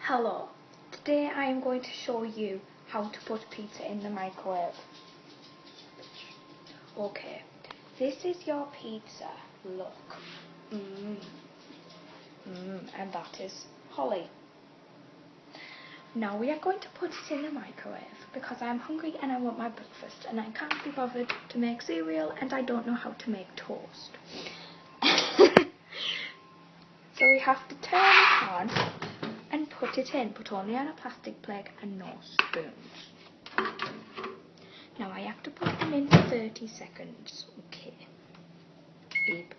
Hello, today I am going to show you how to put pizza in the microwave. Okay, this is your pizza, look. And that is Holly. Now we are going to put it in the microwave because I'm hungry and I want my breakfast and I can't be bothered to make cereal and I don't know how to make toast. So we have to turn it on and put it in, but only on a plastic plate and no spoons. Now I have to put them in for 30 seconds. Okay. Beep,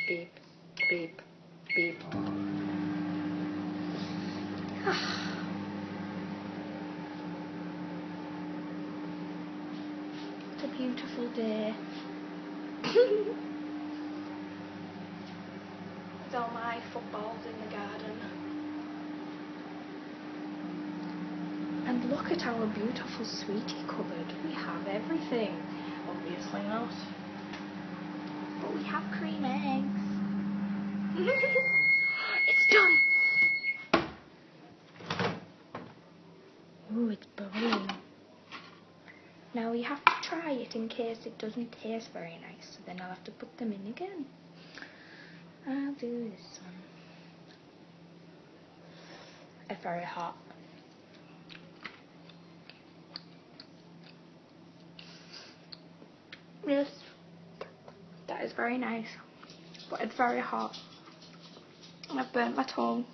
beep, beep, beep. It's a beautiful day. With all my footballs in the garden. And look at our beautiful sweetie cupboard. We have everything. Obviously not. But we have cream eggs. It's done! Ooh, it's bubbling. Now we have to try it in case it doesn't taste very nice. So then I'll have to put them in again. I'll do this one. It's very hot. Yes, that is very nice, but it's very hot. And I've burnt my tongue.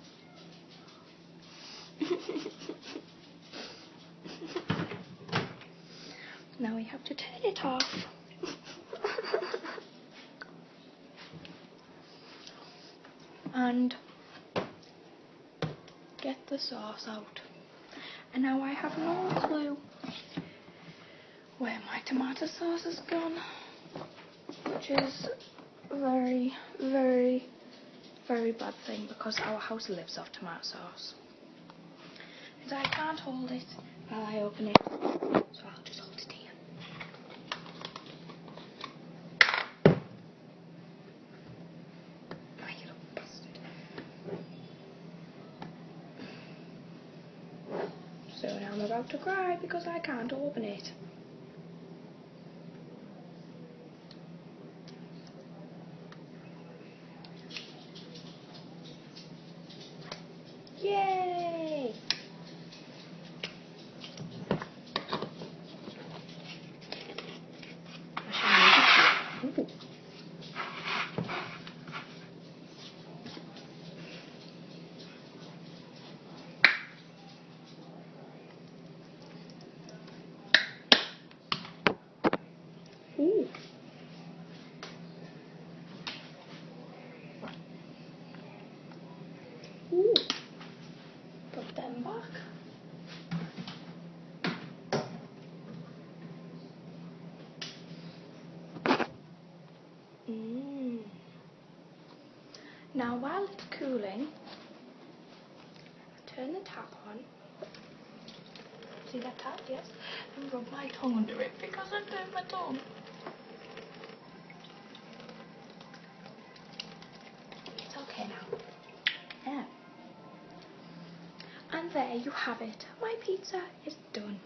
Now we have to turn it off. And get the sauce out. And now I have no clue where my tomato sauce has gone, which is a very, very, very bad thing because our house lives off tomato sauce. And I can't hold it while I open it, so I'll just hold it here. You little bastard. So now I'm about to cry because I can't open it. Yay! Ooh. Ooh. Ooh. Put them back. Now while it's cooling, turn the tap on. See that tap? Yes. And rub my tongue under it because I burnt my tongue. It's okay now. Yeah. And there you have it. My pizza is done.